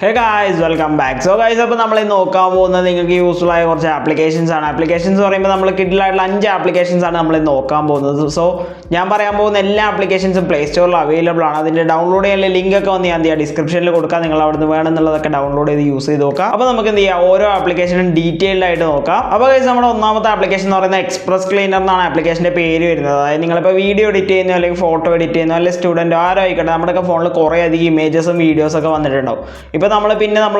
Hey guys, welcome back. So guys, അപ്പോൾ നമ്മൾ നോക്കാൻ പോകുന്നത് നിങ്ങൾക്ക് യൂസ്ഫുൾ ആയ കുറച്ച് ആപ്ലിക്കേഷൻസ് ആണ്. ആപ്ലിക്കേഷൻസ് പറയുമ്പോൾ നമ്മൾ കിഡിലായിട്ടുള്ള 5 ആപ്ലിക്കേഷൻസ് ആണ് നമ്മൾ നോക്കാൻ പോകുന്നത്. സോ ഞാൻ പറയാൻ പോകുന്ന എല്ലാ ആപ്ലിക്കേഷൻസും പ്ലേ സ്റ്റോറിൽ അവൈലബിൾ ആണ്. അതിന്റെ ഡൗൺലോഡ് ചെയ്യാനുള്ള ലിങ്ക് ഒക്കെ വന്ന് ഞാൻ ഡിസ്ക്രിപ്ഷനിൽ കൊടുക്കാം. നിങ്ങൾ അവിടുന്ന് വേണമെന്നുള്ളതൊക്കെ ഡൗൺലോഡ് ചെയ്ത് യൂസ് ചെയ്ത് നോക്കാം. അപ്പോൾ നമുക്ക് എന്ത് ചെയ്യാം, ഓരോ ആപ്ലിക്കേഷനും ഡീറ്റെയിൽഡ് ആയിട്ട് നോക്കാം. അപ്പോൾ guys, നമ്മുടെ ഒന്നാമത്തെ ആപ്ലിക്കേഷൻ എന്ന് പറയുന്നത് എക്സ്പ്രസ് ക്ലീനർ എന്നാണ് ആപ്ലിക്കേഷന്റെ പേര് വരുന്നത്. അതായത് നിങ്ങളിപ്പോൾ വീഡിയോ എഡിറ്റ് ചെയ്യുന്നോ അല്ലെങ്കിൽ ഫോട്ടോ എഡിറ്റ് ചെയ്യുന്നോ അല്ലെങ്കിൽ സ്റ്റുഡൻറ്റ് ആരോ ആയിക്കോട്ടെ, നമ്മുടെ ഫോണിൽ കുറേ അധികം ഇമേജസും വീഡിയോസ് ഒക്കെ വന്നിട്ടുണ്ടാവും. ഇപ്പോൾ നമ്മൾ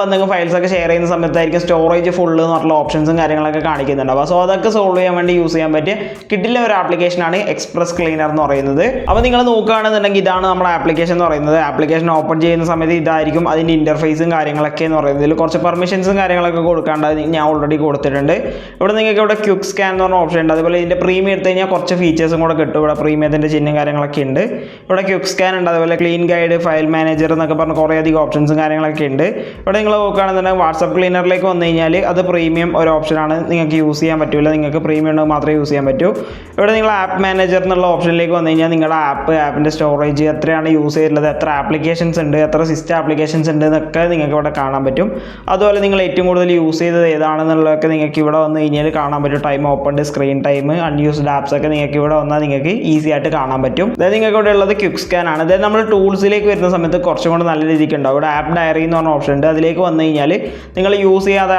എന്തെങ്കിലും ഫയൽസ് ഒക്കെ ഷെയർ ചെയ്യുന്ന സമയത്തായിരിക്കും സ്റ്റോറേജ് ഫുൾ എന്ന് പറഞ്ഞ ഓപ്ഷൻസും കാര്യങ്ങളൊക്കെ കാണിക്കുന്നുണ്ടാവും. സോ അതൊക്കെ സോൾവ് ചെയ്യാൻ വേണ്ടി യൂസ് ചെയ്യാൻ പറ്റിയ കിഡിലെ ഒരു ആപ്ലിക്കേഷനാണ് എക്സ്പ്രസ് ക്ലീനർ എന്ന് പറയുന്നത്. അപ്പോൾ നിങ്ങൾ നോക്കുകയാണെന്നുണ്ടെങ്കിൽ ഇതാണ് നമ്മുടെ ആപ്ലിക്കേഷൻ എന്ന് പറയുന്നത്. ആപ്ലിക്കേഷൻ ഓപ്പൺ ചെയ്യുന്ന സമയത്ത് ഇതായിരിക്കും അതിൻ്റെ ഇന്റർഫേസും കാര്യങ്ങളൊക്കെ എന്ന് പറയുന്നത്. ഇതിൽ കുറച്ച് പെർമിഷൻസും കാര്യങ്ങളൊക്കെ കൊടുക്കാണ്ട് ഞാൻ ഓൾറെഡി കൊടുത്തിട്ടുണ്ട്. ഇവിടെ നിങ്ങൾക്ക് ഇവിടെ ക്വിക്ക് സ്കാൻ എന്ന് പറഞ്ഞ ഓപ്ഷൻ ഉണ്ട്. അതുപോലെ ഇതിൻ്റെ പ്രീമിയം എടുത്തു കഴിഞ്ഞാൽ കുറച്ച് ഫീച്ചേഴ്സും കൂടെ കിട്ടും. ഇവിടെ പ്രീമിയത്തിൻ്റെ ചിഹ്നം കാര്യങ്ങളൊക്കെ ഉണ്ട്. ഇവിടെ ക്വിക്ക് സ്കാൻ ഉണ്ട്. അതുപോലെ ക്ലീൻ ഗൈഡ്, ഫയൽ മാനേജർ എന്നൊക്കെ പറഞ്ഞ് കുറേ അധികം ഓപ്ഷൻസും കാര്യങ്ങളൊക്കെ ഉണ്ട്. ഇവിടെ നിങ്ങൾ നോക്കുകയാണെന്നുണ്ടെങ്കിൽ വാട്സപ്പ് ക്ലീനറിലേക്ക് വന്നു കഴിഞ്ഞാൽ അത് പ്രീമിയം ഒരു ഓപ്ഷനാണ്, നിങ്ങൾക്ക് യൂസ് ചെയ്യാൻ പറ്റില്ല. നിങ്ങൾക്ക് പ്രീമിയം ഉണ്ടെങ്കിൽ മാത്രമേ യൂസ് ചെയ്യാൻ പറ്റൂ. ഇവിടെ നിങ്ങൾ ആപ്പ് മാനേജർ എന്നുള്ള ഓപ്ഷനിലേക്ക് വന്നു കഴിഞ്ഞാൽ നിങ്ങളുടെ ആപ്പിൻ്റെ സ്റ്റോറേജ് എത്രയാണ് യൂസ് ചെയ്തിട്ടുള്ളത്, എത്ര ആപ്ലിക്കേഷൻസ് ഉണ്ട്, എത്ര സിസ്റ്റം ആപ്ലിക്കേഷൻസ് ഉണ്ട് എന്നൊക്കെ നിങ്ങൾക്ക് ഇവിടെ കാണാൻ പറ്റും. അതുപോലെ നിങ്ങൾ ഏറ്റവും കൂടുതൽ യൂസ് ചെയ്തത് ഏതാണെന്നുള്ളതൊക്കെ നിങ്ങൾക്ക് ഇവിടെ വന്നു കഴിഞ്ഞാൽ കാണാൻ പറ്റും. Time opened, screen time, unused apps ഒക്കെ നിങ്ങൾക്ക് ഇവിടെ വന്നാൽ നിങ്ങൾക്ക് ഈസി ആയിട്ട് കാണാൻ പറ്റും. അതായത് നിങ്ങൾക്ക് ഇവിടെ ഉള്ളത് ക്വിക്ക് സ്കാൻ ആണ്. അതായത് നമ്മൾ ടൂൾസിലേക്ക് വരുന്ന സമയത്ത് കുറച്ചും കൂടെ നല്ല രീതിക്ക് ഉണ്ടാവും. ഇവിടെ ആപ്പ് ഡയറി എന്ന് പറഞ്ഞ ഓപ്ഷൻ ഉണ്ട്. അതിലേക്ക് വന്നു കഴിഞ്ഞാൽ നിങ്ങൾ യൂസ് ചെയ്യാത്ത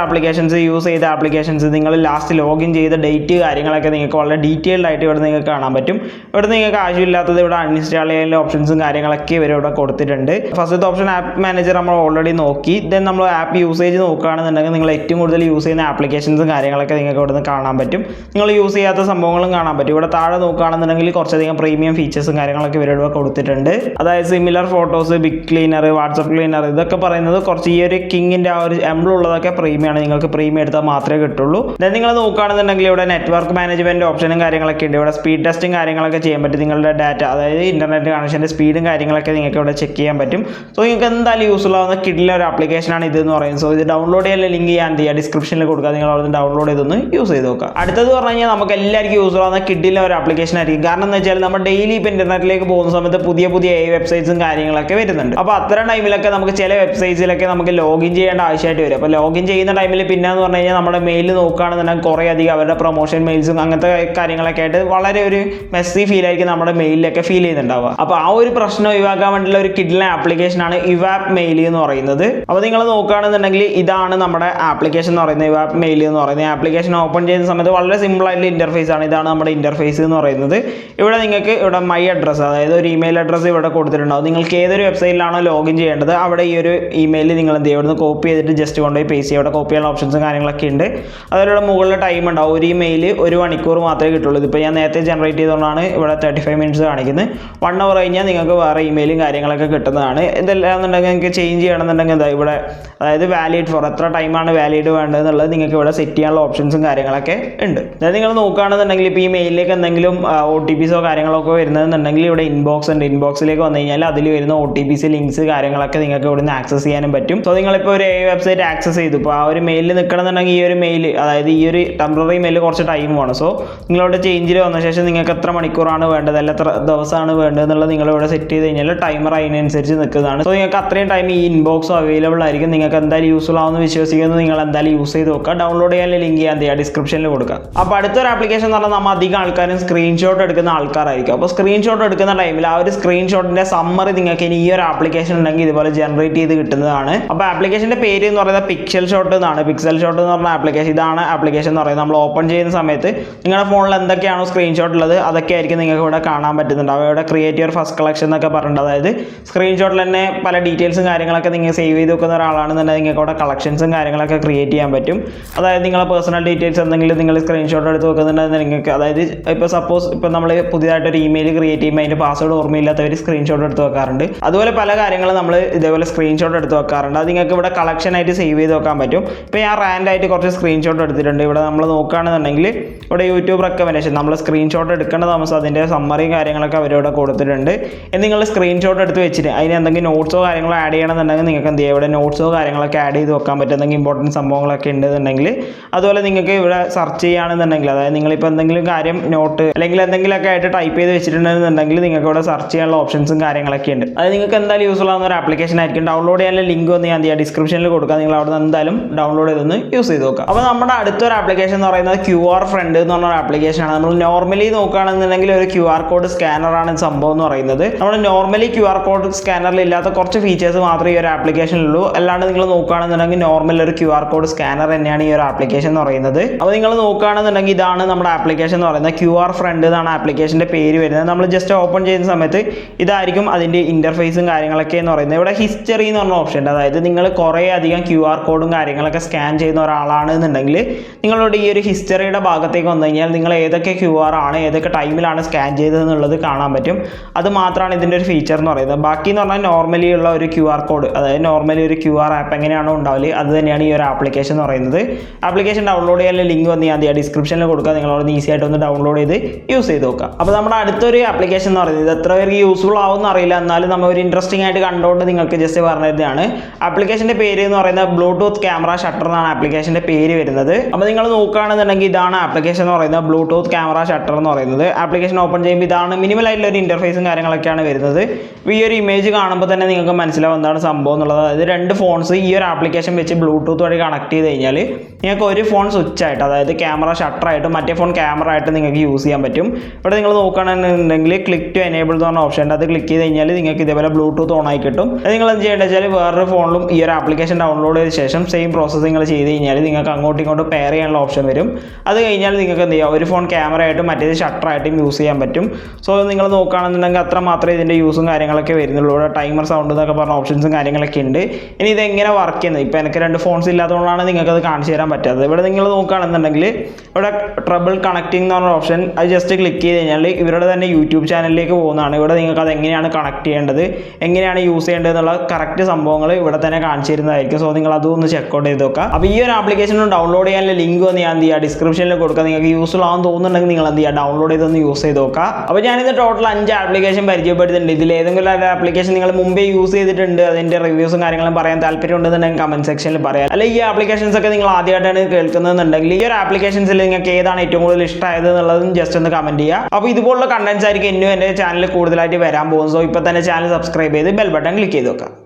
ആപ്ലിക്കേഷൻസ് നിങ്ങൾ ലാസ്റ്റ് ലോഗിൻ ചെയ്ത ഡേറ്റ് കാര്യങ്ങളൊക്കെ നിങ്ങൾക്ക് വളരെ ഡീറ്റെയിൽഡ് ആയിട്ട് ഇവിടെ നിങ്ങൾക്ക് കാണാൻ പറ്റും. ഇവിടെ നിങ്ങൾക്ക് ആവശ്യമില്ലാത്തത് ഇവിടെ അൺഇൻസ്റ്റാൾ ചെയ്യാനുള്ള ഓപ്ഷൻസും കാര്യങ്ങളൊക്കെ ഇവർ ഇവിടെ കൊടുത്തിട്ടുണ്ട്. ഫസ്റ്റത്തെ ഓപ്ഷൻ ആപ്പ് മാനേജർ നമ്മൾ ഓൾറെഡി നോക്കി. ദെൻ നമ്മൾ ആപ്പ് യൂസേജ് നോക്കുകയാണെന്നുണ്ടെങ്കിൽ നിങ്ങൾ ഏറ്റവും കൂടുതൽ യൂസ് ചെയ്യുന്ന ആപ്ലിക്കേഷൻസും കാര്യങ്ങളൊക്കെ നിങ്ങൾക്ക് ഇവിടെ നിന്ന് കാണാൻ പറ്റും. നിങ്ങൾ യൂസ് ചെയ്യാത്ത സംഭവങ്ങളും കാണാൻ പറ്റും. ഇവിടെ താഴെ നോക്കുകയാണെന്നുണ്ടെങ്കിൽ കുറച്ചധികം പ്രീമിയം ഫീച്ചേഴ്സും കാര്യങ്ങളൊക്കെ ഇവരിവിടെ കൊടുത്തിട്ടുണ്ട്. അതായത് similar photos, big cleaner, WhatsApp cleaner, ഇതൊക്കെ പറയുന്നത് കുറച്ച് ഈ ഒരു കിങ്ങിൻ്റെ ആ ഒരു എംബ്ലം ഉള്ളതൊക്കെ പ്രീമിയമാണ്. നിങ്ങൾക്ക് പ്രീമിയം എടുത്താൽ മാത്രമേ കിട്ടുള്ളൂ. ദെൻ നിങ്ങൾ നോക്കുകയാണെന്നുണ്ടെങ്കിൽ ഇവിടെ നെറ്റ്വർക്ക് മാനേജ്മെൻറ്റ് ഓപ്ഷനും കാര്യങ്ങളൊക്കെ ഉണ്ട്. ഇവിടെ സ്പീഡ് ടെസ്റ്റും കാര്യങ്ങളൊക്കെ ചെയ്യാൻ പറ്റും. നിങ്ങളുടെ ഡാറ്റ, അതായത് ഇൻ്റർനെറ്റ് കണക്ഷൻ്റെ സ്പീഡും കാര്യങ്ങളൊക്കെ നിങ്ങൾക്ക് ഇവിടെ ചെക്ക് ചെയ്യാൻ പറ്റും. സോ നിങ്ങൾക്ക് എന്തായാലും യൂസ്ഫുൾ ആവുന്ന കിഡിലെ ഒരു ആപ്ലിക്കേഷനാണ് ഇതെന്ന് പറയുന്നത്. സോ ഇത് ഡൗൺലോഡ് ചെയ്യാനുള്ള ലിങ്ക് ഞാൻ ഡിസ്ക്രിപ്ഷനിൽ കൊടുക്കുക. നിങ്ങൾ അവിടെ ഡൗൺലോഡ് ചെയ്തൊന്ന് യൂസ് ചെയ്ത് നോക്കുക. അടുത്തത് പറഞ്ഞു കഴിഞ്ഞാൽ നമുക്ക് എല്ലാവർക്കും യൂസ്ഫുൾ ആവുന്ന കിഡിലെ ഒരു ആപ്ലിക്കേഷൻ ആയിരിക്കും. കാരണം എന്ന് വെച്ചാൽ നമ്മൾ ഡെയിലി ഇപ്പോൾ ഇൻ്റർനെറ്റിലേക്ക് പോകുന്ന സമയത്ത് പുതിയ വെബ്സൈറ്റ്സും കാര്യങ്ങളൊക്കെ വരുന്നുണ്ട്. അപ്പോൾ അത്തരം ടൈമിലൊക്കെ നമുക്ക് ചില വെബ്സൈറ്റ്സിലൊക്കെ നമുക്ക് ലോഗിൻ ചെയ്യേണ്ട ആവശ്യമായിട്ട് വരും. അപ്പോൾ ലോഗിൻ ചെയ്യുന്ന ടൈമിൽ പിന്നെന്ന് പറഞ്ഞു കഴിഞ്ഞാൽ നമ്മുടെ മെയിൽ നോക്കുകയാണെന്നുണ്ടെങ്കിൽ കുറേ അധികം അവരുടെ പ്രൊമോഷൻ മെയിൽസും അങ്ങനത്തെ കാര്യങ്ങളൊക്കെ ആയിട്ട് വളരെ ഒരു മെസ്സി ഫീൽ ആയിരിക്കും നമ്മുടെ മെയിലൊക്കെ ഫീൽ ചെയ്യുന്നുണ്ടാവുക. അപ്പോൾ ആ ഒരു പ്രശ്നം ഒഴിവാക്കാൻ വേണ്ടിയുള്ള ഒരു കിഡിലെ ആപ്ലിക്കേഷനാണ് ഇവാപ്പ് മെയിൽ എന്ന് പറയുന്നത്. അപ്പോൾ നിങ്ങൾ നോക്കുകയാണെന്നുണ്ടെങ്കിൽ ഇതാണ് നമ്മുടെ ആപ്ലിക്കേഷൻ എന്ന് പറയുന്നത്, ഇവാപ്പ് മെയിൽ എന്ന് പറയുന്നത്. ആപ്ലിക്കേഷൻ ഓപ്പൺ ചെയ്യുന്ന സമയത്ത് വളരെ സിമ്പിൾ ആയിട്ടുള്ള ഇന്റർഫേസ് ആണ്. ഇതാണ് നമ്മുടെ ഇന്റർഫേസ് എന്ന് പറയുന്നത്. ഇവിടെ നിങ്ങൾക്ക് ഇവിടെ മൈ അഡ്രസ്സ്, അതായത് ഒരു ഇമെയിൽ അഡ്രസ്സ് ഇവിടെ കൊടുത്തിട്ടുണ്ടാവും. നിങ്ങൾക്ക് ഏതൊരു വെബ്സൈറ്റിലാണോ ലോഗിൻ ചെയ്യേണ്ടത് അവിടെ ഈ ഒരു ഇമെയിൽ നിങ്ങൾ എന്ത് ചെയ്യും, ഇവിടുന്ന് കോപ്പി ചെയ്തിട്ട് ജസ്റ്റ് കൊണ്ടുപോയി പേസ്റ്റ് ചെയ്യുക. ഇവിടെ കോപ്പി ചെയ്യാനുള്ള ഓപ്ഷൻസും കാര്യങ്ങളൊക്കെ ഉണ്ട്. അതിലൂടെ മുകളിൽ ടൈം ഉണ്ടാവും. ഒരു മെയിൽ 1 മണിക്കൂർ മാത്രമേ കിട്ടുള്ളൂ. ഇതിപ്പോൾ ഞാൻ നേരത്തെ ജനറേറ്റ് ചെയ്തുകൊണ്ടാണ് ഇവിടെ 35 മിനിറ്റ്സ് കാണിക്കുന്നത്. 1 അവർ കഴിഞ്ഞാൽ നിങ്ങൾക്ക് വേറെ ഇമെയിലും കാര്യങ്ങളൊക്കെ കിട്ടുന്നതാണ്. ഇതെല്ലാം എന്നുണ്ടെങ്കിൽ നിങ്ങൾക്ക് ചേഞ്ച് ചെയ്യണമെന്നുണ്ടെങ്കിൽ എന്താ ഇവിടെ, അതായത് വാലിഡ് ഫോർ എത്ര ടൈമാണ് വാലിഡ് വേണ്ടതെന്നുള്ളത് നിങ്ങൾക്ക് ഇവിടെ സെറ്റ് ചെയ്യാനുള്ള ഓപ്ഷൻസും കാര്യങ്ങളൊക്കെ ഉണ്ട്. അതായത് നിങ്ങൾ നോക്കുകയാണെന്നുണ്ടെങ്കിൽ ഇപ്പോൾ ഈ മെയിലിലേക്ക് എന്തെങ്കിലും OTPs കാര്യങ്ങളൊക്കെ വരുന്നതെന്നുണ്ടെങ്കിൽ ഇവിടെ ഇൻബോക്സ് ഉണ്ട്. ഇൻബോക്സിലേക്ക് വന്നു കഴിഞ്ഞാൽ അതിൽ വരുന്ന OTPs, ലിങ്ക്സ് കാര്യങ്ങളൊക്കെ നിങ്ങൾക്ക് ഇവിടെ നിന്ന് ആക്സസ് ചെയ്യാനും പറ്റും. സോ നിങ്ങളിപ്പോൾ ഒരു വെബ്സൈറ്റ് ആക്സസ് ചെയ്തു, ഇപ്പോൾ ആ ഒരു മെയിലിൽ നിൽക്കണമെന്നുണ്ടെങ്കിൽ ഈ ഒരു മെയിൽ, അതായത് ഈ ഒരു ടെമ്പററി മെയിൽ കുറച്ച് ടൈം വേണം. സോ നിങ്ങളവിടെ ചേഞ്ചിൽ വന്ന ശേഷം നിങ്ങൾക്ക് എത്ര മണിക്കൂറാണ് വേണ്ടത്, അല്ലെങ്കിൽ എത്ര ദിവസമാണ് വേണ്ടത് എന്നുള്ളത് നിങ്ങളിവിടെ സെറ്റ് ചെയ്ത് കഴിഞ്ഞാൽ ടൈമർ അതിനനുസരിച്ച് നിൽക്കുന്നതാണ്. സോ നിങ്ങൾക്ക് അത്രയും ടൈം ഈ ഇൻബോക്സും അവൈലബിൾ ആയിരിക്കും. നിങ്ങൾക്ക് എന്തായാലും യൂസ്ഫുൾ ആവുമെന്ന് വിശ്വസിക്കുന്നത് നിങ്ങൾ എന്തായാലും യൂസ് ചെയ്ത് നോക്കുക. ഡൗൺലോഡ് ചെയ്യാനുള്ള ലിങ്ക് ഞാൻ ഡിസ്ക്രിപ്ഷനിൽ കൊടുക്കുക. അപ്പോൾ അടുത്തൊരു ആപ്ലിക്കേഷൻ എന്ന് പറഞ്ഞാൽ നമ്മൾ അധികം ആൾക്കാരും സ്ക്രീൻഷോട്ട് എടുക്കുന്ന ആൾക്കാരായിരിക്കും. അപ്പോൾ സ്ക്രീൻഷോട്ട് എടുക്കുന്ന ടൈമിൽ ആ ഒരു സ്ക്രീൻഷോട്ടിന്റെ സമ്മറി നിങ്ങൾക്ക് ഇനി ഈ ഒരു ആപ്ലിക്കേഷൻ ഉണ്ടെങ്കിൽ ഇതുപോലെ ജനറേറ്റ് ചെയ്ത് കിട്ടുന്നതാണ്. അപ്പോൾ ആപ്ലിക്കേഷന്റെ പേര് എന്ന് പറയുന്നത് പിക്സൽ ഷോട്ട് എന്നാണ്. പിക്സൽ ഷോട്ട് എന്ന് പറഞ്ഞ ആപ്ലിക്കേഷൻ, ഇതാണ് ആപ്ലിക്കേഷൻ എന്ന് പറയുന്നത്. നമ്മൾ ഓപ്പൺ ചെയ്യുന്ന സമയത്ത് നിങ്ങളുടെ ഫോണിൽ എന്തൊക്കെയാണോ സ്ക്രീൻഷോട്ട് ഉള്ളത് അതൊക്കെ ആയിരിക്കും നിങ്ങൾക്ക് ഇവിടെ കാണാൻ പറ്റുന്നുണ്ട്. അവിടെ ക്രിയേറ്റ് യുവർ ഫസ്റ്റ് കളക്ഷൻ എന്നൊക്കെ പറഞ്ഞിട്ട്, അതായത് സ്ക്രീൻഷോട്ടിൽ തന്നെ പല ഡീറ്റെയിൽസും കാര്യങ്ങളൊക്കെ നിങ്ങൾ സേവ് ചെയ്ത് വെക്കുന്ന ഒരാളാണെന്നുണ്ടെങ്കിൽ നിങ്ങൾക്ക് അവിടെ കളക്ഷൻസും കാര്യങ്ങളൊക്കെ ക്രിയേറ്റ് ചെയ്യാൻ പറ്റും. അതായത് നിങ്ങളെ പേഴ്സണൽ ഡീറ്റെയിൽസ് എന്തെങ്കിലും നിങ്ങൾ സ്ക്രീൻഷോട്ട് എടുത്ത് വെക്കുന്നുണ്ടെങ്കിൽ നിങ്ങൾക്ക്, അതായത് ഇപ്പോൾ സപ്പോസ് ഇപ്പോൾ നമ്മൾ പുതിയതായിട്ടൊരു ഇമെയിൽ ക്രിയേറ്റ് ചെയ്യുമ്പോൾ അതിൻ്റെ പാസ്വേഡ് ഓർമ്മയില്ലാത്തവർ സ്ക്രീൻഷോട്ട് എടുത്ത് വെക്കാറുണ്ട്. അതുപോലെ പല കാര്യങ്ങളും നമ്മൾ ഇതേപോലെ സ്ക്രീൻഷോട്ട് എടുത്ത് വെക്കാറുണ്ട്. അത് നിങ്ങൾക്ക് ഇവിടെ കളക്ഷനായിട്ട് സേവ് ചെയ്ത് വെക്കാൻ പറ്റും. ഇപ്പോൾ ഞാൻ റാൻഡായിട്ട് കുറച്ച് സ്ക്രീൻഷോട്ട് എടുത്തിട്ടുണ്ട്. ഇവിടെ നമ്മൾ നോക്കുകയാണെന്നുണ്ടെങ്കിൽ ഇവിടെ യൂട്യൂബ് റെക്കമെൻഡേഷൻ, നമ്മൾ സ്ക്രീൻഷോട്ട് എടുക്കേണ്ട താമസം അതിൻ്റെ സമ്മറിയും കാര്യങ്ങളൊക്കെ അവരിവിടെ കൊടുത്തിട്ടുണ്ട്. നിങ്ങൾ സ്ക്രീൻഷോട്ട് എടുത്ത് വെച്ചിട്ട് അതിന് എന്തെങ്കിലും നോട്ട്സോ കാര്യങ്ങളോ ആഡ് ചെയ്യണമെന്നുണ്ടെങ്കിൽ നിങ്ങൾക്ക് എന്ത് ചെയ്യുക, ഇവിടെ നോട്ട്സോ കാര്യങ്ങളൊക്കെ ആഡ് ചെയ്ത് വെക്കാൻ പറ്റും. എന്തെങ്കിലും ഇമ്പോർട്ടൻറ്റ് സംഭവങ്ങളൊക്കെ ഉണ്ടെന്നുണ്ടെങ്കിൽ. അതുപോലെ നിങ്ങൾക്ക് ഇവിടെ സെർച്ച് ചെയ്യുകയാണെന്നുണ്ടെങ്കിൽ, അതായത് നിങ്ങളിപ്പോൾ എന്തെങ്കിലും കാര്യം നോട്ട് അല്ലെങ്കിൽ എന്തെങ്കിലുമൊക്കെ ആയിട്ട് ടൈപ്പ് ചെയ്ത് വെച്ചിട്ടുണ്ടെന്നുണ്ടെങ്കിൽ നിങ്ങൾക്ക് ഇവിടെ സെർച്ച് ചെയ്യാനുള്ള ഓപ്ഷൻസും കാര്യങ്ങളൊക്കെ ഉണ്ട്. അത് നിങ്ങൾക്ക് എന്തായാലും യൂസ്ഫുൾ ആവുന്ന ഒരു ആപ്ലിക്കേഷൻ ആയിരിക്കും. ഡൗൺലോഡ് ചെയ്യാനുള്ള ലിങ്ക് ഒന്ന് ഞാൻ എന്ത് ചെയ്യുക ഡിസ്ക്രിപ്ഷനിൽ കൊടുക്കുക. നിങ്ങൾ അവിടെ നിന്ന് എന്തായാലും ഡൗൺലോഡ് ചെയ്തൊന്ന് യൂസ് ചെയ്ത് നോക്കുക. അപ്പോൾ നമ്മുടെ അടുത്തൊരു ആപ്ലിക്കേഷൻ എന്ന് പറയുന്നത് QR ഫ്രണ്ട് എന്ന് പറഞ്ഞ ഒരു ആപ്ലിക്കേഷനാണ്. നമ്മൾ നോർമലി നോക്കുകയാണെന്നുണ്ടെങ്കിൽ ഒരു QR കോഡ് സ്കാനറാണ് സംഭവം എന്ന് പറയുന്നത്. നമ്മൾ നോർമലി QR കോഡ് സ്കാനറിൽ ഇല്ലാത്ത കുറച്ച് ഫീച്ചേഴ്സ് മാത്രമേ ഈ ഒരു ആപ്ലിക്കേഷനിലുള്ളൂ. അല്ലാണ്ട് നിങ്ങൾ നോക്കുകയാണെന്നുണ്ടെങ്കിൽ നോർമൽ ഒരു QR കോഡ് സ്കാനർ തന്നെയാണ് ഈ ഒരു ആപ്ലിക്കേഷൻ എന്ന് പറയുന്നത്. അപ്പോൾ നിങ്ങൾ നോക്കുകയാണെന്നുണ്ടെങ്കിൽ ഇതാണ് നമ്മുടെ ആപ്ലിക്കേഷൻ എന്ന് പറയുന്നത്. QR ഫ്രണ്ട് എന്നാണ് ആപ്ലിക്കേഷൻ്റെ പേര് വരുന്നത്. നമ്മൾ ജസ്റ്റ് ഓപ്പൺ ചെയ്യുന്ന സമയത്ത് ഇതായിരിക്കും അതിൻ്റെ ഇൻ്റർഫേസും കാര്യങ്ങളൊക്കെ എന്ന് പറയുന്നത്. ഇവിടെ ഹിസ്റ്ററി എന്ന് പറഞ്ഞ ഓപ്ഷൻ ഉണ്ട്. അതായത് നിങ്ങൾ കുറേ അധികം QR കോഡും കാര്യങ്ങളൊക്കെ സ്കാൻ ചെയ്യുന്ന ഒരാളാണ് എന്നുണ്ടെങ്കിൽ നിങ്ങളോട് ഈ ഒരു ഹിസ്റ്ററിയുടെ ഭാഗത്തേക്ക് വന്നു കഴിഞ്ഞാൽ നിങ്ങൾ ഏതൊക്കെ QR ആണ് ഏതൊക്കെ ടൈമിലാണ് സ്കാൻ ചെയ്തതെന്നുള്ളത് കാണാൻ പറ്റും. അത് മാത്രമാണ് ഇതിൻ്റെ ഒരു ഫീച്ചർ എന്ന് പറയുന്നത്. ബാക്കി എന്ന് പറഞ്ഞാൽ നോർമലി ഉള്ള ഒരു QR കോഡ്, അതായത് നോർമലി ഒരു QR ആപ്പ് എങ്ങനെയാണോ ഉണ്ടാവില്ല അത് തന്നെയാണ് ഈ ഒരു ആപ്ലിക്കേഷൻ എന്ന് പറയുന്നത്. ആപ്ലിക്കേഷൻ ഡൗൺലോഡ് ചെയ്യാൻ ലിങ്ക് വന്ന് ഞാൻ ഡിസ്ക്രിപ്ഷനിൽ കൊടുക്കുക. നിങ്ങളോട് ഈസി ആയിട്ട് ഒന്ന് ഡൗൺലോഡ് ചെയ്ത് യൂസ് ചെയ്ത് നോക്കാം. അപ്പോൾ നമ്മുടെ അടുത്തൊരു ആപ്ലിക്കേഷൻ എന്ന് പറയുന്നത് ഇത് എത്ര പേർക്ക് യൂസ്ഫുൾ ആവുമെന്ന് അറിയില്ല, എന്നാലും നമ്മൾ ഒരു ഇൻട്രസ്റ്റിംഗ് ആയിട്ട് കണ്ടുകൊണ്ട് നിങ്ങൾക്ക് ജസ്റ്റ് പറഞ്ഞതാണ്. ആപ്ലിക്കേഷൻ്റെ പേര് എന്ന് പറയുന്നത് ബ്ലൂടൂത്ത് ക്യാമറ ഷട്ടർ എന്നാണ് ആപ്ലിക്കേഷൻ്റെ പേര് വരുന്നത്. അപ്പോൾ നിങ്ങൾ നോക്കുകയാണെന്നുണ്ടെങ്കിൽ ഇതാണ് ആപ്ലിക്കേഷൻ എന്ന് പറയുന്നത്, ബ്ലൂടൂത്ത് ക്യാമറ ഷട്ടർ എന്ന് പറയുന്നത്. ആപ്ലിക്കേഷൻ ഓപ്പൺ ചെയ്യുമ്പോൾ ഇതാണ് മിനിമൽ ആയിട്ടുള്ള ഒരു ഇൻ്റർഫേസും കാര്യങ്ങളൊക്കെയാണ് വരുന്നത്. ഈ ഒരു ഇമേജ് കാണുമ്പോൾ തന്നെ നിങ്ങൾക്ക് മനസ്സിലാവും എന്താണ് സംഭവം എന്നുള്ളത്. അതായത് രണ്ട് ഫോൺസ് ഈ ഒരു ആപ്ലിക്കേഷൻ വെച്ച് ബ്ലൂടൂത്ത് വഴി കണക്ട് ചെയ്ത് കഴിഞ്ഞാൽ നിങ്ങൾക്ക് ഒരു ഫോൺ സ്വിച്ച് ആയിട്ട്, അതായത് ക്യാമറ ഷട്ടറായിട്ട് മറ്റേ ഫോൺ ക്യാമറ ആയിട്ട് നിങ്ങൾക്ക് യൂസ് ചെയ്യാൻ പറ്റും. ഇവിടെ നിങ്ങൾ നോക്കുകയാണെന്നുണ്ടെങ്കിൽ ക്ലിക്ക് ടു എനേബിൾ എന്ന് പറഞ്ഞ ഓപ്ഷൻ ഉണ്ട്. അത് ക്ലിക്ക് ചെയ്ത് കഴിഞ്ഞാൽ നിങ്ങൾക്ക് ഇതേപോലെ ബ്ലൂടൂത്ത് ഓൺ ആയി കിട്ടും. അത് നിങ്ങൾ എന്ത് ചെയ്യേണ്ടത് വെച്ചാൽ വേറൊരു ഫോണിലും ഈ ഒരു ആപ്ലിക്കേഷൻ ഡൗൺലോഡ് ചെയ്ത ശേഷം സെയിം പ്രോസസ്സ് നിങ്ങൾ ചെയ്ത് കഴിഞ്ഞാൽ നിങ്ങൾക്ക് അങ്ങോട്ടും ഇങ്ങോട്ടും പെയർ ചെയ്യാനുള്ള ഓപ്ഷൻ വരും. അത് കഴിഞ്ഞാൽ നിങ്ങൾക്ക് എന്ത് ചെയ്യാം, ഒരു ഫോൺ ക്യാമറ ആയിട്ടും മറ്റേത് ഷട്ടറായിട്ടും യൂസ് ചെയ്യാൻ പറ്റും. സോ നിങ്ങൾ നോക്കുകയാണെന്നുണ്ടെങ്കിൽ അത്ര മാത്രമേ ഇതിൻ്റെ യൂസും കാര്യങ്ങളൊക്കെ വരുന്നുള്ളൂ. ഇവിടെ ടൈമർ സൗണ്ട് എന്നൊക്കെ പറഞ്ഞ ഓപ്ഷൻസും കാര്യങ്ങളൊക്കെ ഉണ്ട്. ഇനി ഇതെങ്ങനെ വർക്ക് ചെയ്യുന്നത്, ഇപ്പോൾ എനിക്ക് രണ്ട് ഫോൺസ് ഇല്ലാത്തതുകൊണ്ടാണ് നിങ്ങൾക്ക് അത് കാണിച്ചു തരാൻ പറ്റാത്തത്. ഇവിടെ നിങ്ങൾ നോക്കുകയാണെന്നുണ്ടെങ്കിൽ ഇവിടെ ട്രബിൾ കണക്റ്റിംഗ് എന്ന് പറഞ്ഞ ഓപ്ഷൻ, അത് ജസ്റ്റ് ക്ലിക്ക് ചെയ്ത് കഴിഞ്ഞാൽ ഇവരുടെ തന്നെ യൂട്യൂബ് ചാനലിലേക്ക് പോകുന്നതാണ്. ഇവിടെ നിങ്ങൾക്ക് അത് എങ്ങനെയാണ് കണക്ട് ചെയ്യേണ്ടത്, എങ്ങനെയാണ് യൂസ് ചെയ്യേണ്ടത് എന്നുള്ള കറക്റ്റ് സംഭവങ്ങൾ ഇവിടെ തന്നെ കാണിച്ചു തരുന്നതായിരിക്കും. സോ നിങ്ങൾ അതൊന്ന് ചെക്കൗട്ട് ചെയ്ത് നോക്കുക. അപ്പോൾ ഈ ഒരു ആപ്ലിക്കേഷൻ ഡൗൺലോഡ് ചെയ്യാനുള്ള ലിങ്ക് ഒന്ന് ഞാൻ എന്ത് ചെയ്യുക ഡിസ്ക്രിപ്ഷനിൽ കൊടുക്കുക. നിങ്ങൾക്ക് യൂസ്ഫുൾ ആണെന്ന് തോന്നുന്നുണ്ടെങ്കിൽ നിങ്ങൾ എന്ത് ചെയ്യുക ഡൗൺലോഡ് ചെയ്തൊന്ന് യൂസ് ചെയ്ത് നോക്കുക. അപ്പോൾ ഞാനിത് ടോട്ടൽ 5 ആപ്ലിക്കേഷൻ പരിചയപ്പെടുത്തുന്നുണ്ട്. ഇതിൽ ഏതെങ്കിലും ഒരു ആപ്ലിക്കേഷൻ നിങ്ങൾ മുമ്പേ യൂസ് ചെയ്തിട്ടുണ്ട്, അതിൻ്റെ റിവ്യൂസും കാര്യങ്ങളും പറയാൻ താല്പര്യം ഉണ്ടെന്നുണ്ടെങ്കിൽ കമന്റ് സെക്ഷനിൽ പറയാം. അല്ലെങ്കിൽ ഈ ആപ്ലിക്കേഷൻസ് ഒക്കെ നിങ്ങൾ ആദ്യമായിട്ടാണ് കേൾക്കുന്നതെന്നുണ്ടെങ്കിൽ ഈ ഒരു ആപ്ലിക്കേഷൻസിൽ നിങ്ങൾക്ക് ഏതാണ് ഏറ്റവും കൂടുതൽ ഇഷ്ടമായത് എന്നുള്ളതും ജസ്റ്റ് ഒന്ന് കമന്റ് ചെയ്യുക. അപ്പോൾ ഇതുപോലുള്ള കണ്ടന്റ്സ് ആയിരിക്കും ഇന്നും എൻ്റെ ചാനലിൽ കൂടുതലായിട്ട് വരാൻ പോകുന്നത്. സോ ഇപ്പോൾ തന്നെ ചാനൽ സബ്സ്ക്രൈബ് ചെയ്ത് ബെൽ ബട്ടൺ ക്ലിക്ക് ചെയ്ത് നോക്കുക.